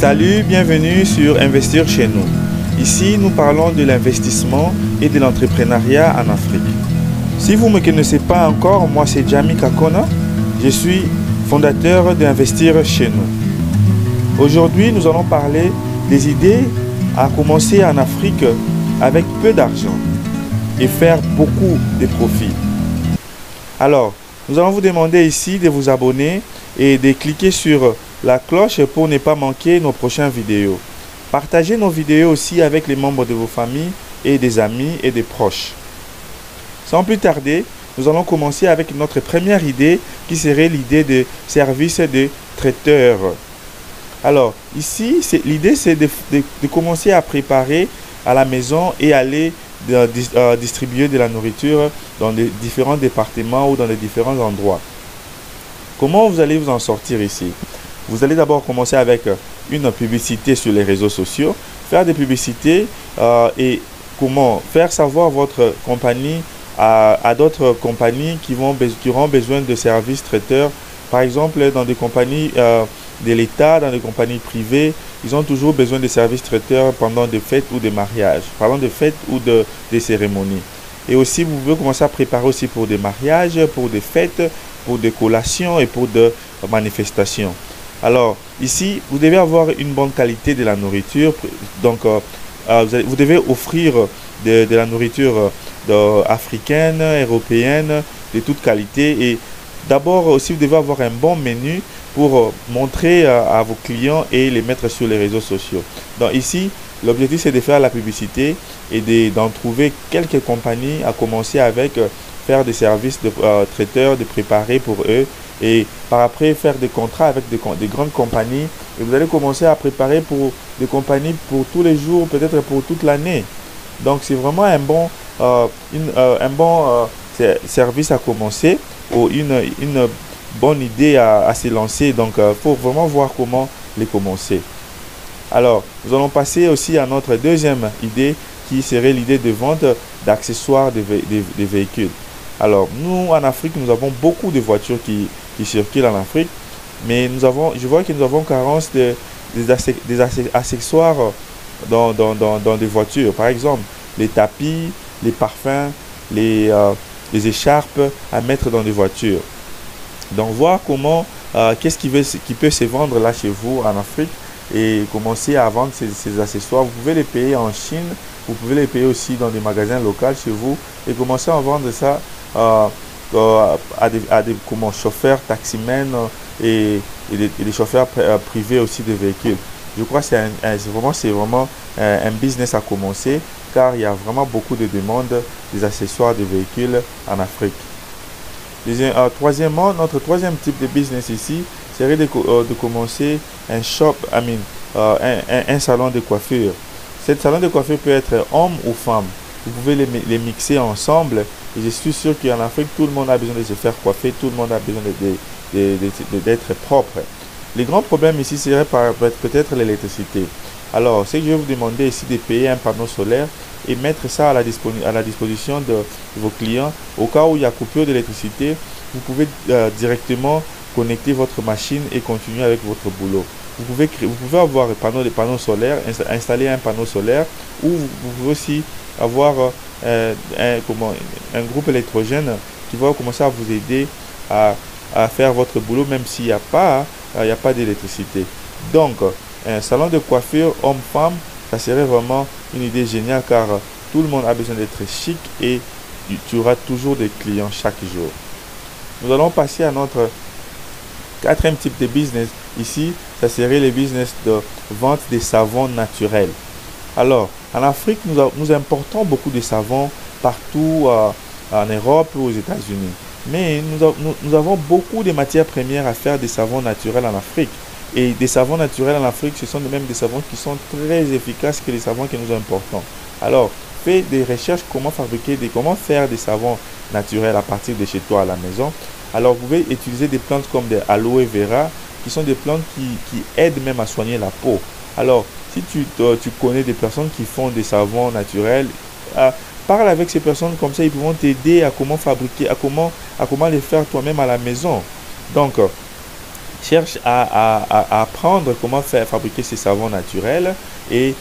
Salut, bienvenue sur Investir chez nous. Ici, nous parlons de l'investissement et de l'entrepreneuriat en Afrique. Si vous ne me connaissez pas encore, moi c'est Jami Kakona. Je suis fondateur d'Investir chez nous. Aujourd'hui, nous allons parler des idées à commencer en Afrique avec peu d'argent et faire beaucoup de profits. Alors, nous allons vous demander ici de vous abonner et de cliquer sur la cloche pour ne pas manquer nos prochaines vidéos. Partagez nos vidéos aussi avec les membres de vos familles et des amis et des proches. Sans plus tarder, nous allons commencer avec notre première idée qui serait l'idée de service de traiteur. Alors, ici, l'idée c'est de commencer à préparer à la maison et aller distribuer de la nourriture dans les différents départements ou dans les différents endroits. Comment vous allez vous en sortir ici? Vous allez d'abord commencer avec une publicité sur les réseaux sociaux, faire des publicités et comment faire savoir votre compagnie à d'autres compagnies qui auront besoin de services traiteurs. Par exemple, dans des compagnies de l'État, dans des compagnies privées, ils ont toujours besoin de services traiteurs pendant des fêtes ou des mariages, pendant des fêtes ou des cérémonies. Et aussi, vous pouvez commencer à préparer aussi pour des mariages, pour des fêtes, pour des collations et pour des manifestations. Alors, ici, vous devez avoir une bonne qualité de la nourriture. Donc, vous devez offrir de la nourriture africaine, européenne, de toute qualité. Et d'abord, aussi, vous devez avoir un bon menu pour montrer à vos clients et les mettre sur les réseaux sociaux. Donc, ici, l'objectif, c'est de faire la publicité et d'en trouver quelques compagnies à commencer avec, faire des services de traiteurs, de préparer pour eux. Et par après, faire des contrats avec des grandes compagnies. Et vous allez commencer à préparer pour des compagnies pour tous les jours, peut-être pour toute l'année. Donc, c'est vraiment un bon service à commencer ou une bonne idée à se lancer. Donc, il faut vraiment voir comment les commencer. Alors, nous allons passer aussi à notre deuxième idée qui serait l'idée de vente d'accessoires des véhicules. Alors, nous, en Afrique, nous avons beaucoup de voitures qui circulent en Afrique, mais je vois que nous avons carence des accessoires dans des voitures. Par exemple, les tapis, les parfums, les écharpes à mettre dans des voitures. Donc, voir comment, qu'est-ce qui peut se vendre là chez vous en Afrique et commencer à vendre ces accessoires. Vous pouvez les payer en Chine, vous pouvez les payer aussi dans des magasins locaux chez vous et commencer à vendre ça à des chauffeurs, taximens et des chauffeurs privés aussi de véhicules. Je crois que c'est vraiment un business à commencer car il y a vraiment beaucoup de demandes des accessoires de véhicules en Afrique. Troisièmement, notre troisième type de business ici serait de commencer un salon de coiffure. Ce salon de coiffure peut être homme ou femme. Vous pouvez les mixer ensemble. Et je suis sûr qu'en Afrique, tout le monde a besoin de se faire coiffer, tout le monde a besoin d'être propre. Les grands problèmes ici seraient peut-être l'électricité. Alors, ce que je vais vous demander ici de payer un panneau solaire et mettre ça à la disposition de vos clients. Au cas où il y a coupure d'électricité, vous pouvez directement connecter votre machine et continuer avec votre boulot. Vous pouvez avoir des panneaux solaires, installer un panneau solaire ou vous pouvez aussi avoir un groupe électrogène qui va commencer à vous aider à faire votre boulot même s'il n'y a pas d'électricité. Donc, un salon de coiffure homme-femme, ça serait vraiment une idée géniale car tout le monde a besoin d'être chic et tu auras toujours des clients chaque jour. Nous allons passer à notre quatrième type de business. Ici, ça serait le business de vente des savons naturels. Alors, en Afrique, nous importons beaucoup de savons partout en Europe ou aux États-Unis. Mais nous avons beaucoup de matières premières à faire des savons naturels en Afrique. Et des savons naturels en Afrique, ce sont même des savons qui sont très efficaces que les savons que nous importons. Alors, fais des recherches comment faire des savons naturels à partir de chez toi à la maison. Alors, vous pouvez utiliser des plantes comme des aloe vera, qui sont des plantes qui aident même à soigner la peau. Alors, si tu connais des personnes qui font des savons naturels, parle avec ces personnes comme ça, ils pourront t'aider à comment fabriquer, à comment les faire toi-même à la maison. Donc, cherche à apprendre comment fabriquer ces savons naturels et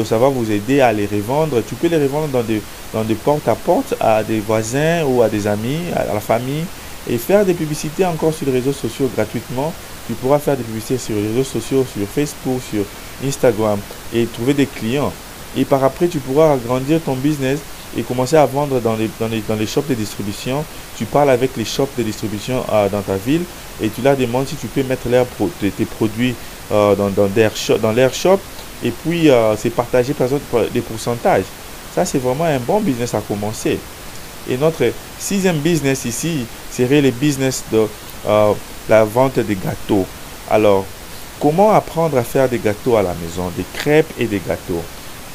ça va vous aider à les revendre. Tu peux les revendre dans des porte-à-porte à des voisins ou à des amis, à la famille et faire des publicités encore sur les réseaux sociaux gratuitement. Tu pourras faire des publicités sur les réseaux sociaux, sur Facebook, sur Instagram et trouver des clients. Et par après, tu pourras agrandir ton business et commencer à vendre dans les shops de distribution. Tu parles avec les shops de distribution dans ta ville et tu leur demandes si tu peux mettre tes produits dans leur shop et puis c'est partagé par exemple des pourcentages. Ça, c'est vraiment un bon business à commencer. Et notre sixième business ici serait le business de la vente des gâteaux. Alors, comment apprendre à faire des gâteaux à la maison, des crêpes et des gâteaux?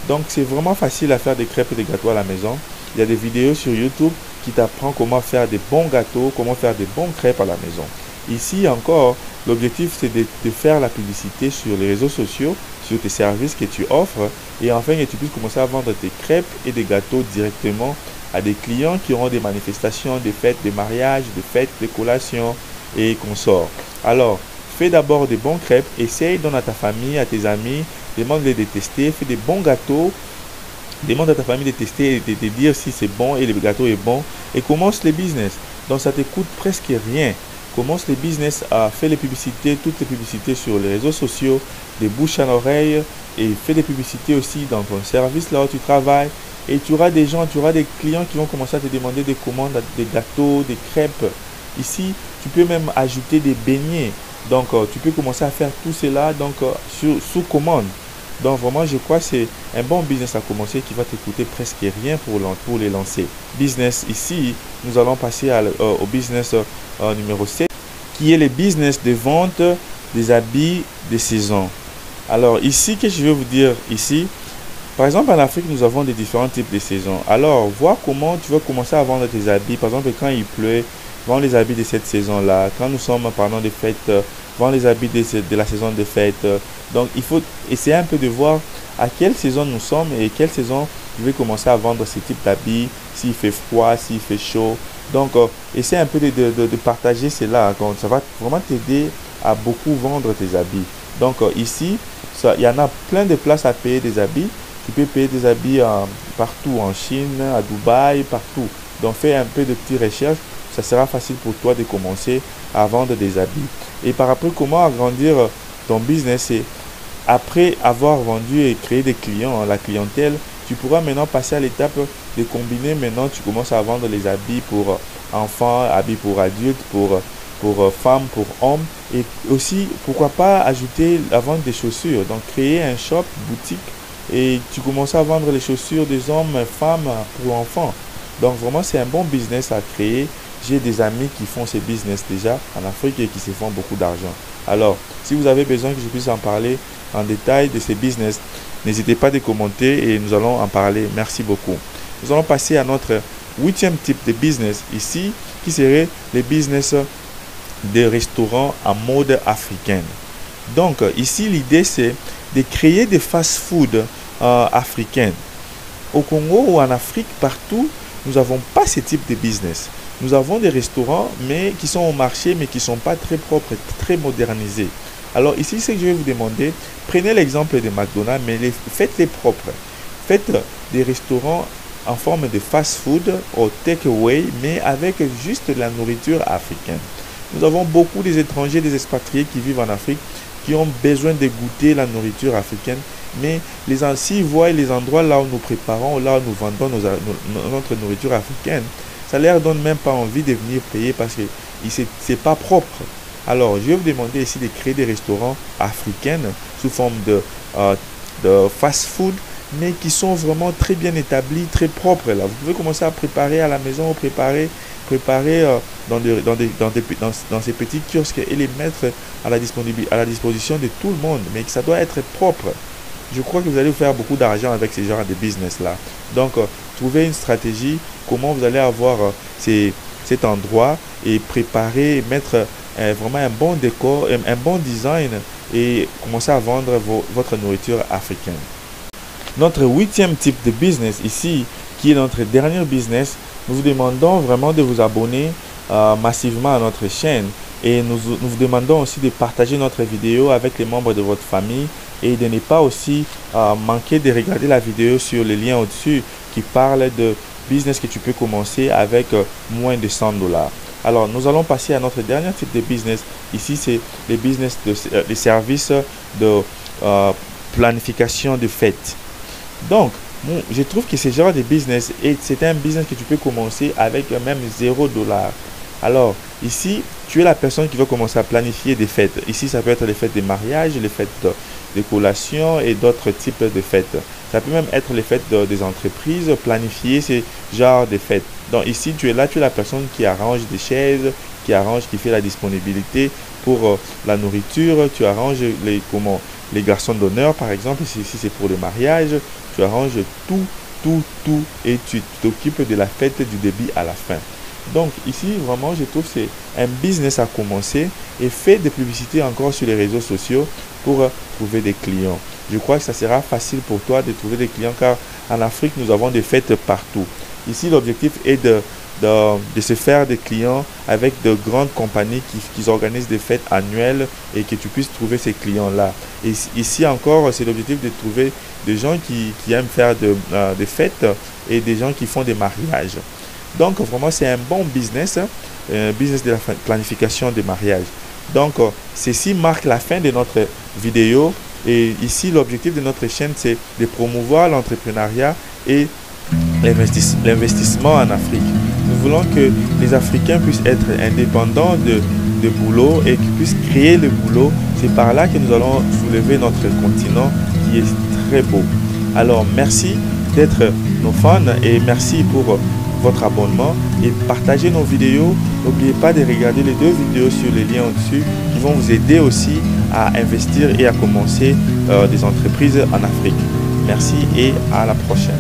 Donc, c'est vraiment facile à faire des crêpes et des gâteaux à la maison. Il y a des vidéos sur YouTube qui t'apprennent comment faire des bons gâteaux, comment faire des bons crêpes à la maison. Ici encore, l'objectif c'est de faire la publicité sur les réseaux sociaux, sur tes services que tu offres et enfin que tu puisses commencer à vendre tes crêpes et des gâteaux directement à des clients qui auront des manifestations, des fêtes, des mariages, des fêtes, des collations et consorts. Alors, fais d'abord des bons crêpes, essaye, donne à ta famille, à tes amis, demande-les de tester, fais des bons gâteaux, demande à ta famille de tester et de dire si c'est bon et le gâteau est bon et commence le business. Donc ça te coûte presque rien. Commence le business, fais les publicités, toutes les publicités sur les réseaux sociaux, des bouches à l'oreille et fais des publicités aussi dans ton service là où tu travailles et tu auras des gens, tu auras des clients qui vont commencer à te demander des commandes, des gâteaux, des crêpes. Ici, tu peux même ajouter des beignets. Donc tu peux commencer à faire tout cela donc sous commande. Donc vraiment, je crois que c'est un bon business à commencer qui va te coûter presque rien pour les lancer. Business ici, nous allons passer au business numéro 7, qui est le business de vente des habits de saison. Alors ici, qu'est-ce que je vais vous dire ici? Par exemple, en Afrique, nous avons des différents types de saisons. Alors, vois comment tu vas commencer à vendre tes habits. Par exemple, quand il pleut, vends les habits de cette saison-là. Quand nous sommes pendant des fêtes, vends les habits de la saison des fêtes. Donc, il faut essayer un peu de voir à quelle saison nous sommes et quelle saison je vais commencer à vendre ce type d'habits, s'il fait froid, s'il fait chaud. Donc, essaie un peu de partager cela. Donc, ça va vraiment t'aider à beaucoup vendre tes habits. Donc, ici, il y en a plein de places à payer des habits. Tu peux payer des habits partout, en Chine, à Dubaï, partout. Donc, fais un peu de petites recherches. Ça sera facile pour toi de commencer à vendre des habits. Et par après, comment agrandir ton business? Et après avoir vendu et créé des clients, la clientèle, tu pourras maintenant passer à l'étape de combiner. Maintenant, tu commences à vendre les habits pour enfants, habits pour adultes, pour femmes, pour hommes. Et aussi, pourquoi pas ajouter la vente des chaussures. Donc, créer un shop, boutique, et tu commences à vendre les chaussures des hommes, femmes, pour enfants. Donc, vraiment, c'est un bon business à créer. J'ai des amis qui font ces business déjà en Afrique et qui se font beaucoup d'argent. Alors, si vous avez besoin que je puisse en parler en détail de ces business, n'hésitez pas à commenter et nous allons en parler. Merci beaucoup. Nous allons passer à notre 8e type de business ici, qui serait le business de restaurants à mode africaine. Donc, ici, l'idée, c'est de créer des fast-food africaines. Au Congo ou en Afrique, partout, nous n'avons pas ce type de business. Nous avons des restaurants mais qui sont au marché mais qui ne sont pas très propres, très modernisés. Alors ici, ce que je vais vous demander, prenez l'exemple de McDonald's, mais faites-les propres. Faites des restaurants en forme de fast-food au take-away, mais avec juste de la nourriture africaine. Nous avons beaucoup des étrangers, des expatriés qui vivent en Afrique, qui ont besoin de goûter la nourriture africaine. Mais s'ils voient les endroits là où nous préparons, là où nous vendons notre nourriture africaine, ça ne leur donne même pas envie de venir payer parce que ce n'est pas propre. Alors, je vais vous demander ici de créer des restaurants africains sous forme de fast-food, mais qui sont vraiment très bien établis, très propres. Là. Vous pouvez commencer à préparer à la maison, préparer dans ces petits kiosques et les mettre à la disposition de tout le monde, mais que ça doit être propre. Je crois que vous allez faire beaucoup d'argent avec ce genre de business-là. Donc, trouvez une stratégie, comment vous allez avoir cet endroit et préparer, mettre vraiment un bon décor, un bon design et commencer à vendre votre nourriture africaine. Notre 8e type de business ici, qui est notre dernier business, nous vous demandons vraiment de vous abonner massivement à notre chaîne Et nous vous demandons aussi de partager notre vidéo avec les membres de votre famille et de ne pas aussi manquer de regarder la vidéo sur le lien au-dessus qui parle de business que tu peux commencer avec moins de $100. Alors, nous allons passer à notre dernier type de business. Ici, c'est les business les services de planification de fêtes. Donc, je trouve que ce genre de business, c'est un business que tu peux commencer avec même $0. Alors, ici, tu es la personne qui va commencer à planifier des fêtes. Ici, ça peut être les fêtes de mariage, les fêtes de collation et d'autres types de fêtes. Ça peut même être les fêtes des entreprises, planifier ces genres de fêtes. Donc ici, tu es là, tu es la personne qui arrange des chaises, qui fait la disponibilité pour la nourriture, tu arranges les garçons d'honneur, par exemple, si c'est pour le mariage, tu arranges tout et tu t'occupes de la fête du début à la fin. Donc ici, vraiment, je trouve que c'est un business à commencer et fais des publicités encore sur les réseaux sociaux pour trouver des clients. Je crois que ça sera facile pour toi de trouver des clients car en Afrique, nous avons des fêtes partout. Ici, l'objectif est de se faire des clients avec de grandes compagnies qui organisent des fêtes annuelles et que tu puisses trouver ces clients-là. Et ici encore, c'est l'objectif de trouver des gens qui aiment faire des fêtes et des gens qui font des mariages. Donc, vraiment, c'est un bon business, un business de la planification des mariages. Donc, ceci marque la fin de notre vidéo. Et ici, l'objectif de notre chaîne, c'est de promouvoir l'entrepreneuriat et l'investissement en Afrique. Nous voulons que les Africains puissent être indépendants de boulot et qu'ils puissent créer le boulot. C'est par là que nous allons soulever notre continent qui est très beau. Alors, merci d'être nos fans et merci pour votre abonnement et partagez nos vidéos. N'oubliez pas de regarder les 2 vidéos sur les liens au-dessus qui vont vous aider aussi à investir et à commencer des entreprises en Afrique. Merci et à la prochaine.